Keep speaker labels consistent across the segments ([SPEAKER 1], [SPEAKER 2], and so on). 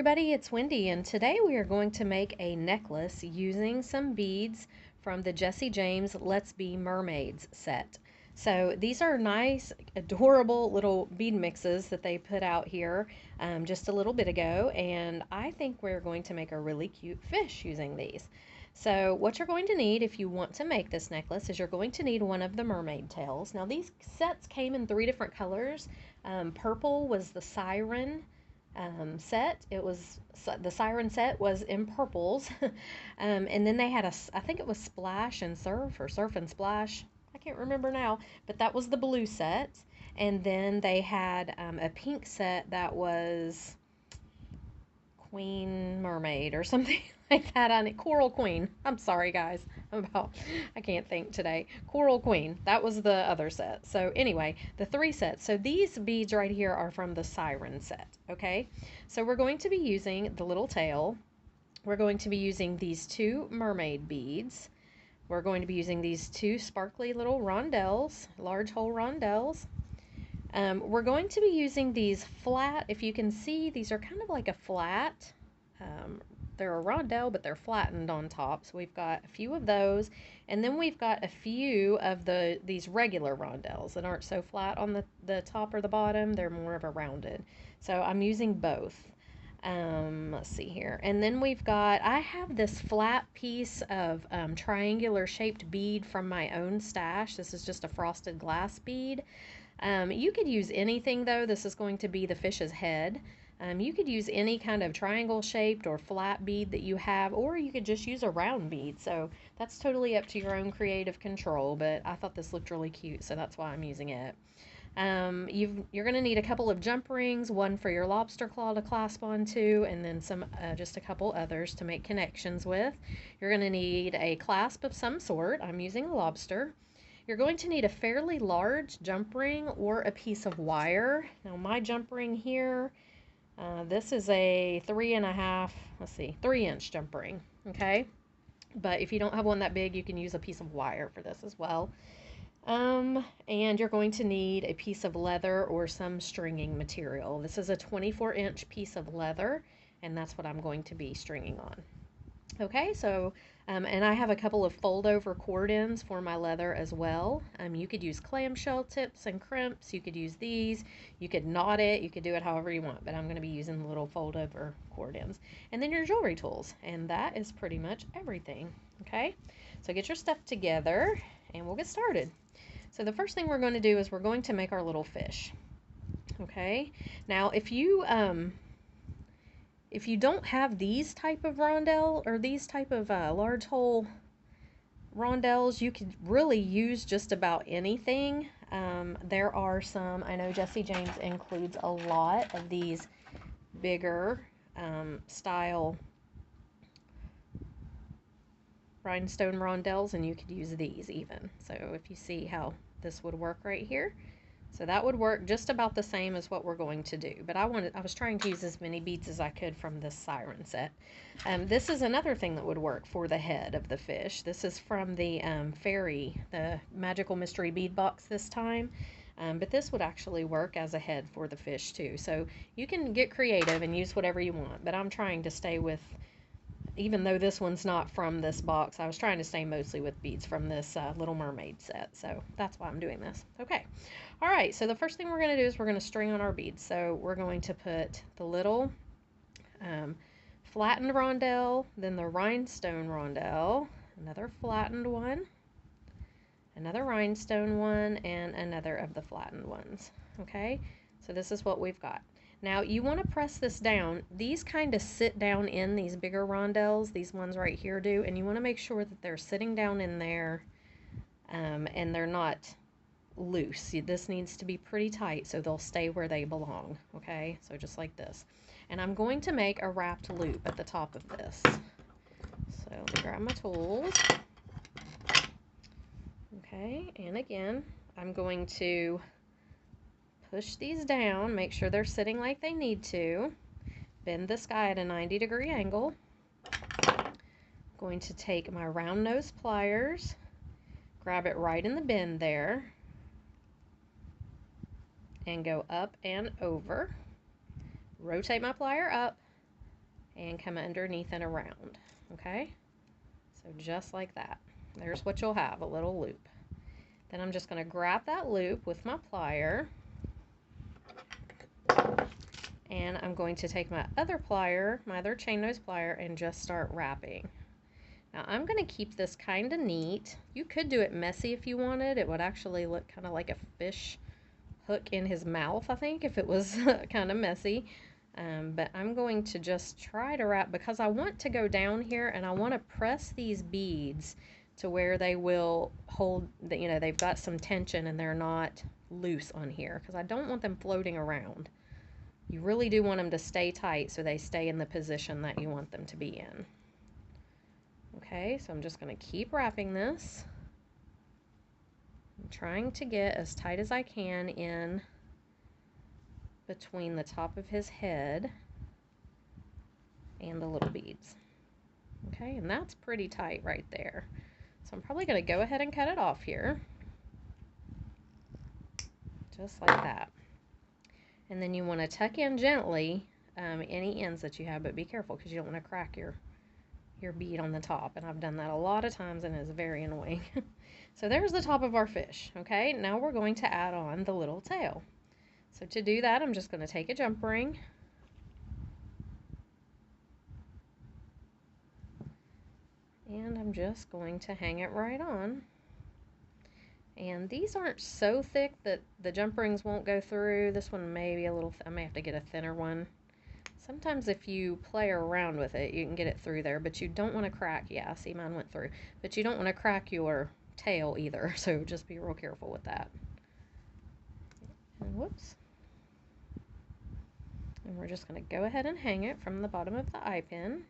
[SPEAKER 1] everybody, it's Wendy, and today we are going to make a necklace using some beads from the Jessie James Let's Be Mermaids set. So these are nice, adorable little bead mixes that they put out here just a little bit ago, and I think we're going to make a really cute fish using these. So what you're going to need if you want to make this necklace is you're going to need one of the mermaid tails. Now these sets came in 3 different colors. Purple was the Siren set. It was the Siren set was in purples, and then they had I think it was Splash and Surf or Surf and Splash. I can't remember now, but that was the blue set. And then they had a pink set that was Queen Mermaid or something like that on it. Coral Queen. I'm sorry, guys. I can't think today. Coral Queen. That was the other set. So anyway, the 3 sets. So these beads right here are from the Siren set. Okay. So we're going to be using the little tail. We're going to be using these 2 mermaid beads. We're going to be using these 2 sparkly little rondelles, large hole rondelles. We're going to be using these flat, if you can see, these are kind of like a flat, they're a rondelle, but they're flattened on top. So we've got a few of those, and then we've got a few of these regular rondelles that aren't so flat on the top or the bottom. They're more of a rounded. So I'm using both. Let's see here. And then I have this flat piece of triangular shaped bead from my own stash. This is just a frosted glass bead. You could use anything though. This is going to be the fish's head. You could use any kind of triangle shaped or flat bead that you have, or you could just use a round bead. So that's totally up to your own creative control, but I thought this looked really cute, so that's why I'm using it. You're going to need a couple of jump rings, one for your lobster claw to clasp onto, and then just a couple others to make connections with. You're going to need a clasp of some sort. I'm using a lobster. You're going to need a fairly large jump ring or a piece of wire. Now my jump ring here, this is a 3-inch jump ring, okay? But if you don't have one that big, you can use a piece of wire for this as well. And you're going to need a piece of leather or some stringing material. This is a 24-inch piece of leather, and that's what I'm going to be stringing on. Okay, so, and I have a couple of fold-over cord ends for my leather as well. You could use clamshell tips and crimps. You could use these. You could knot it. You could do it however you want, but I'm going to be using the little fold-over cord ends. And then your jewelry tools, and that is pretty much everything. Okay, so get your stuff together, and we'll get started. So the first thing we're going to do is we're going to make our little fish. Okay, now if you don't have these type of rondelle or these type of large hole rondelles, you could really use just about anything. There are some, I know Jessie James includes a lot of these bigger style rhinestone rondelles, and you could use these even. So if you see how this would work right here. So that would work just about the same as what we're going to do. But I was trying to use as many beads as I could from this Siren set. This is another thing that would work for the head of the fish. This is from the fairy, the Magical Mystery Bead Box this time. But this would actually work as a head for the fish too. So you can get creative and use whatever you want. But I'm trying to stay with, even though this one's not from this box, I was trying to stay mostly with beads from this Little Mermaid set. So that's why I'm doing this. Okay. All right, so the first thing we're going to do is we're going to string on our beads. So we're going to put the little flattened rondelle, then the rhinestone rondelle, another flattened one, another rhinestone one, and another of the flattened ones. Okay, so this is what we've got. Now you want to press this down. These kind of sit down in these bigger rondelles, these ones right here do, and you want to make sure that they're sitting down in there and they're not loose. This needs to be pretty tight so they'll stay where they belong. Okay, so just like this. And I'm going to make a wrapped loop at the top of this. So let me grab my tools. Okay, and again, I'm going to push these down, make sure they're sitting like they need to. Bend this guy at a 90-degree angle. I'm going to take my round nose pliers, grab it right in the bend there, and go up and over. Rotate my plier up, and come underneath and around, okay? So just like that. There's what you'll have, a little loop. Then I'm just going to grab that loop with my plier, and I'm going to take my other plier, my other chain nose plier, and just start wrapping. Now I'm going to keep this kind of neat. You could do it messy if you wanted. It would actually look kind of like a fish hook in his mouth, I think, if it was kind of messy. But I'm going to just try to wrap, because I want to go down here and I want to press these beads to where they will hold, you know, they've got some tension and they're not loose on here, because I don't want them floating around. You really do want them to stay tight so they stay in the position that you want them to be in. Okay, so I'm just going to keep wrapping this. I'm trying to get as tight as I can in between the top of his head and the little beads. Okay, and that's pretty tight right there. So I'm probably going to go ahead and cut it off here. Just like that. And then you want to tuck in gently any ends that you have, but be careful because you don't want to crack your bead on the top, and I've done that a lot of times and it's very annoying. So there's the top of our fish. Okay, now we're going to add on the little tail. So to do that, I'm just going to take a jump ring and I'm just going to hang it right on. And these aren't so thick that the jump rings won't go through. This one may be a little, I may have to get a thinner one. Sometimes if you play around with it, you can get it through there, but you don't want to crack, yeah, see mine went through, but you don't want to crack your tail either, so just be real careful with that. And whoops. And we're just going to go ahead and hang it from the bottom of the eye pin.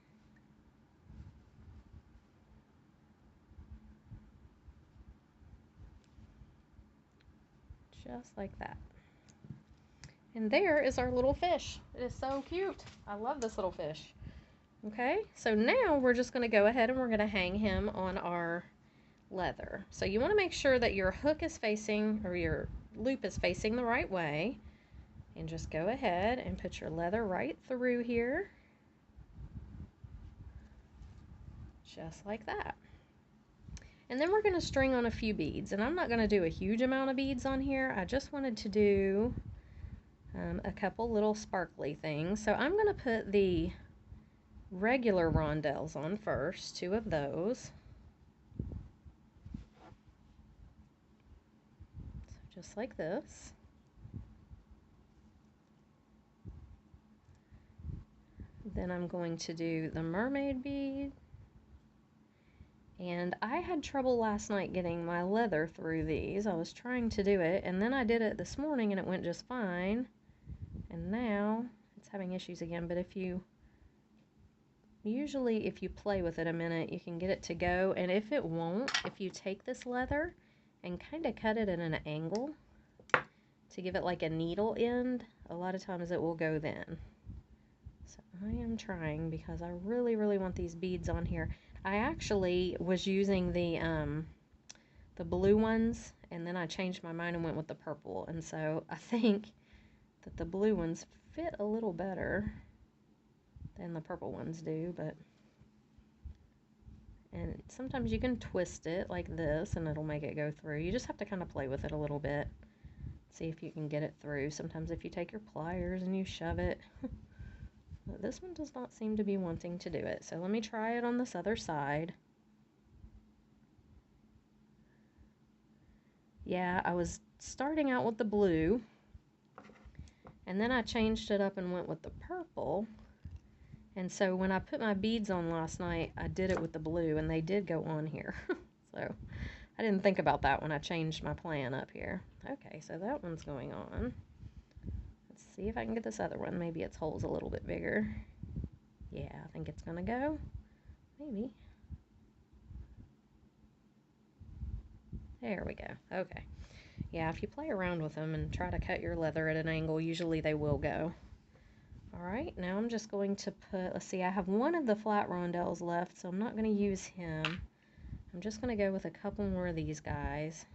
[SPEAKER 1] Just like that. And there is our little fish. It is so cute. I love this little fish. Okay, so now we're just going to go ahead and we're going to hang him on our leather. So you want to make sure that your hook is facing, or your loop is facing the right way. And just go ahead and put your leather right through here. Just like that. And then we're going to string on a few beads. And I'm not going to do a huge amount of beads on here. I just wanted to do a couple little sparkly things. So I'm going to put the regular rondelles on first, 2 of those. So just like this. Then I'm going to do the mermaid bead. And I had trouble last night getting my leather through these. I was trying to do it, and then I did it this morning and it went just fine. And now it's having issues again, but usually if you play with it a minute, you can get it to go. And if it won't, if you take this leather and kind of cut it at an angle to give it like a needle end, a lot of times it will go then. So I am trying because I really, really want these beads on here. I actually was using the blue ones, and then I changed my mind and went with the purple. And so I think that the blue ones fit a little better than the purple ones do, and sometimes you can twist it like this and it'll make it go through. You just have to kind of play with it a little bit, see if you can get it through. Sometimes if you take your pliers and you shove it, but this one does not seem to be wanting to do it. So let me try it on this other side. Yeah, I was starting out with the blue, and then I changed it up and went with the purple. And so when I put my beads on last night, I did it with the blue, and they did go on here. So I didn't think about that when I changed my plan up here. Okay, so that one's going on. Let's see if I can get this other one. Maybe its hole's a little bit bigger. Yeah, I think it's gonna go. Maybe. There we go. Okay. Yeah, if you play around with them and try to cut your leather at an angle, usually they will go. Alright, now I'm just going to put, let's see, I have one of the flat rondelles left, so I'm not going to use him. I'm just going to go with a couple more of these guys.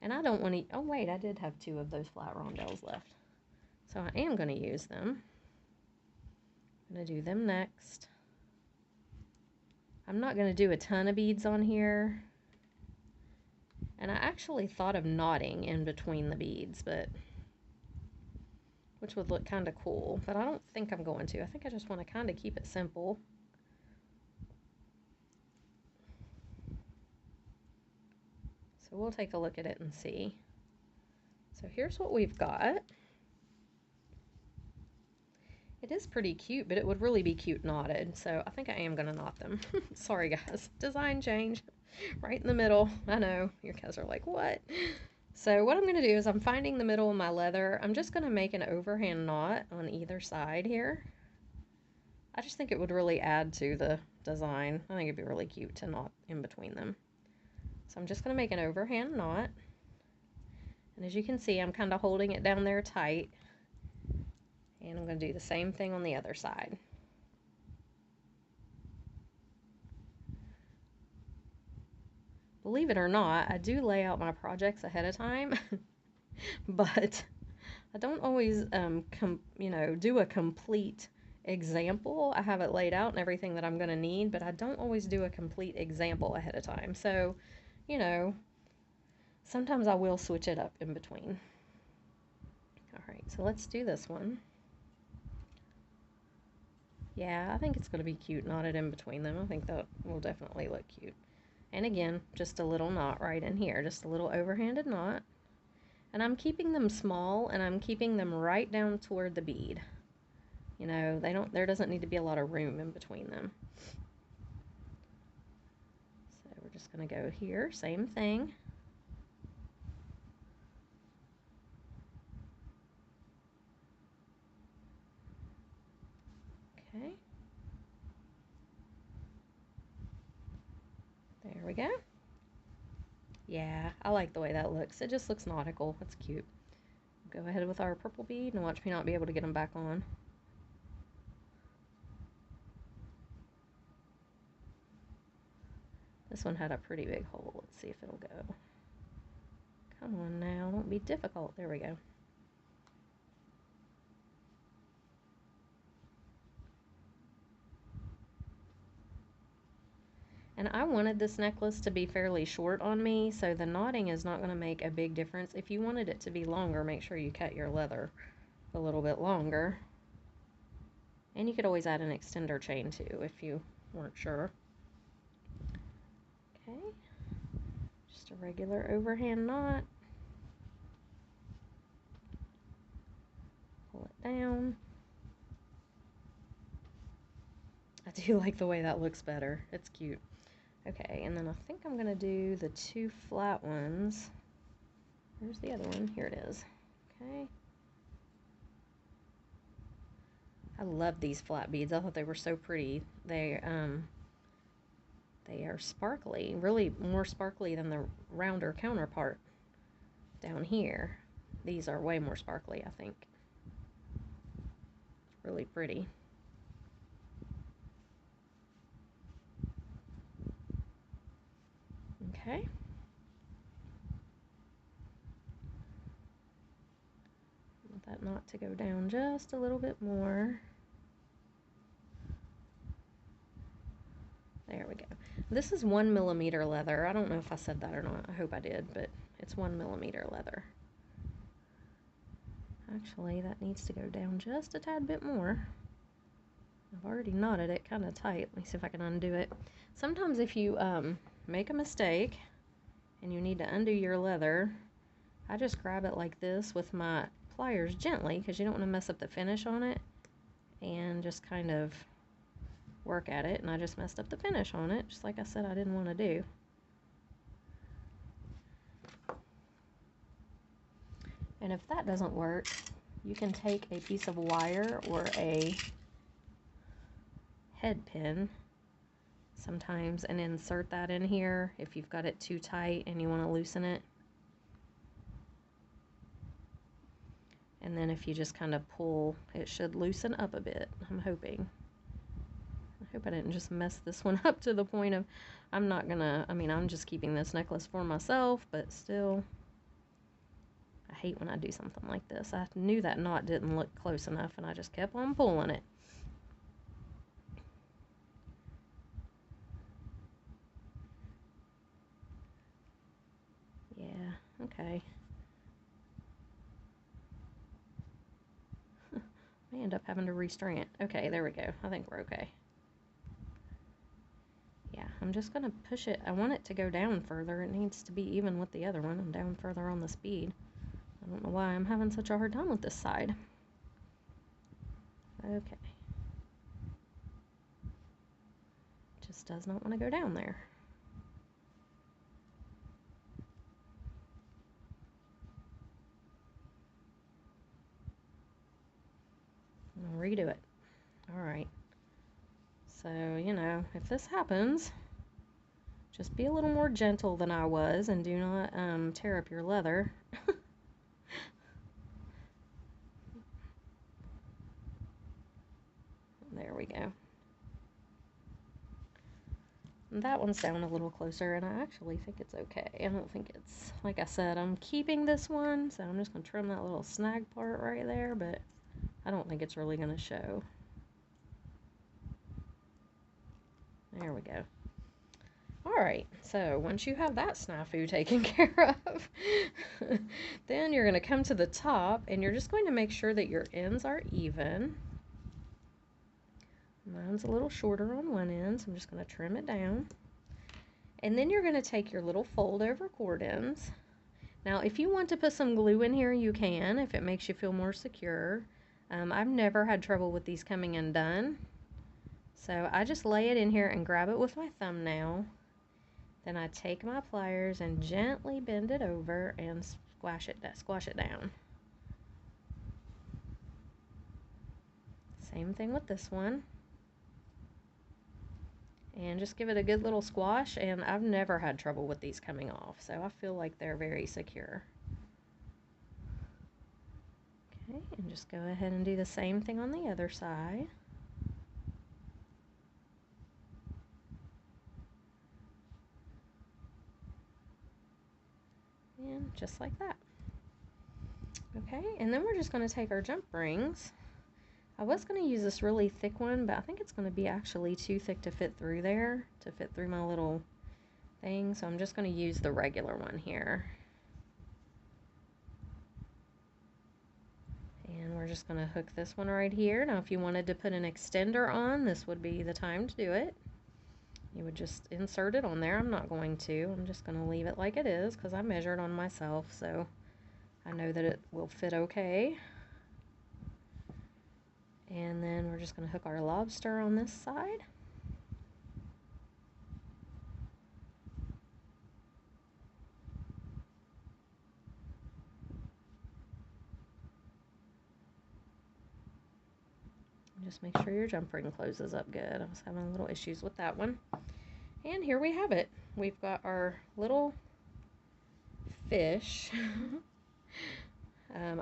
[SPEAKER 1] And I don't want to, oh wait, I did have 2 of those flat rondelles left. So I am going to use them. I'm going to do them next. I'm not going to do a ton of beads on here. And I actually thought of knotting in between the beads, but which would look kind of cool, but I don't think I'm going to. I think I just want to kind of keep it simple. So we'll take a look at it and see. So here's what we've got. It is pretty cute, but it would really be cute knotted. So I think I am going to knot them. Sorry, guys. Design change. Right in the middle. I know. You guys are like, what? So what I'm going to do is I'm finding the middle of my leather. I'm just going to make an overhand knot on either side here. I just think it would really add to the design. I think it'd be really cute to knot in between them. So I'm just going to make an overhand knot. And as you can see, I'm kind of holding it down there tight. And I'm going to do the same thing on the other side. Believe it or not, I do lay out my projects ahead of time, but I don't always, do a complete example. I have it laid out and everything that I'm going to need, but I don't always do a complete example ahead of time. So, sometimes I will switch it up in between. All right, so let's do this one. Yeah, I think it's going to be cute knotted in between them. I think that will definitely look cute. And again, just a little knot right in here, just a little overhanded knot. And I'm keeping them small, and I'm keeping them right down toward the bead. There doesn't need to be a lot of room in between them. So we're just going to go here, same thing. Okay. There we go. Yeah, I like the way that looks. It just looks nautical. It's cute. Go ahead with our purple bead and watch me not be able to get them back on. This one had a pretty big hole. Let's see if it'll go. Come on now, don't be difficult. There we go. And I wanted this necklace to be fairly short on me, so the knotting is not going to make a big difference. If you wanted it to be longer, make sure you cut your leather a little bit longer. And you could always add an extender chain too if you weren't sure. Okay, just a regular overhand knot. Pull it down. I do like the way that looks better. It's cute. Okay, and then I think I'm going to do the two flat ones. Where's the other one? Here it is. Okay. I love these flat beads. I thought they were so pretty. They are sparkly, really more sparkly than the rounder counterpart down here. These are way more sparkly, I think. It's really pretty. Okay. Want that knot to go down just a little bit more. There we go. This is 1mm leather. I don't know if I said that or not. I hope I did, but it's 1mm leather. Actually, that needs to go down just a tad bit more. I've already knotted it kind of tight. Let me see if I can undo it. Sometimes if you make a mistake and you need to undo your leather, I just grab it like this with my pliers gently, because you don't want to mess up the finish on it, and just kind of work at it. And I just messed up the finish on it, just like I said I didn't want to do. And if that doesn't work, you can take a piece of wire or a head pin sometimes and insert that in here if you've got it too tight and you want to loosen it. And then if you just kind of pull, it should loosen up a bit, I'm hoping. I hope I didn't just mess this one up to the point of I'm just keeping this necklace for myself, but still, I hate when I do something like this. I knew that knot didn't look close enough and I just kept on pulling it. okay. May end up having to restring it. Okay, there we go. I think we're okay. Yeah, I'm just going to push it. I want it to go down further. It needs to be even with the other one. I'm down further on the speed. I don't know why I'm having such a hard time with this side. Okay. Just does not want to go down there. I'll redo it. Alright. So, you know, if this happens, just be a little more gentle than I was and do not tear up your leather. There we go. And that one's down a little closer, and I actually think it's okay. I don't think it's, like I said, I'm keeping this one, so I'm just going to trim that little snag part right there, but I don't think it's really going to show. There we go. Alright, so once you have that snafu taken care of, then you're going to come to the top, and you're just going to make sure that your ends are even. Mine's a little shorter on one end, so I'm just going to trim it down. And then you're going to take your little fold over cord ends. Now, if you want to put some glue in here, you can, if it makes you feel more secure. I've never had trouble with these coming undone. So I just lay it in here and grab it with my thumbnail. Then I take my pliers and gently bend it over and squash it down. Same thing with this one. And just give it a good little squash, and I've never had trouble with these coming off, so I feel like they're very secure. Okay, and just go ahead and do the same thing on the other side. And just like that. Okay, and then we're just going to take our jump rings. I was going to use this really thick one, but I think it's going to be actually too thick to fit through there, to fit through my little thing, so I'm just going to use the regular one here. And we're just going to hook this one right here. Now, if you wanted to put an extender on, this would be the time to do it. You would just insert it on there. I'm not going to. I'm just going to leave it like it is because I measured on myself, so I know that it will fit okay. And then we're just going to hook our lobster on this side. Just make sure your jump ring closes up good. I was having a little issues with that one. And here we have it. We've got our little fish.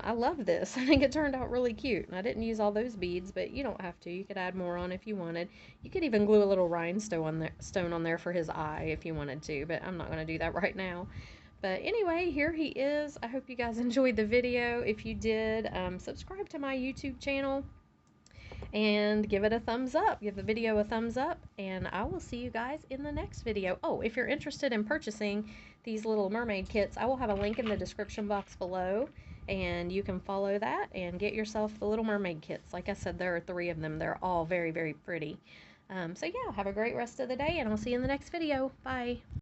[SPEAKER 1] I love this. I think it turned out really cute. And I didn't use all those beads, but you don't have to. You could add more on if you wanted. You could even glue a little rhinestone on there for his eye if you wanted to, but I'm not going to do that right now. But anyway, here he is. I hope you guys enjoyed the video. If you did, subscribe to my YouTube channel and give it a thumbs up. Give the video a thumbs up, and I will see you guys in the next video. Oh, if you're interested in purchasing these little mermaid kits, I will have a link in the description box below, and you can follow that and get yourself the little mermaid kits. Like I said, there are 3 of them. They're all very, very pretty. So yeah, have a great rest of the day, and I'll see you in the next video. Bye.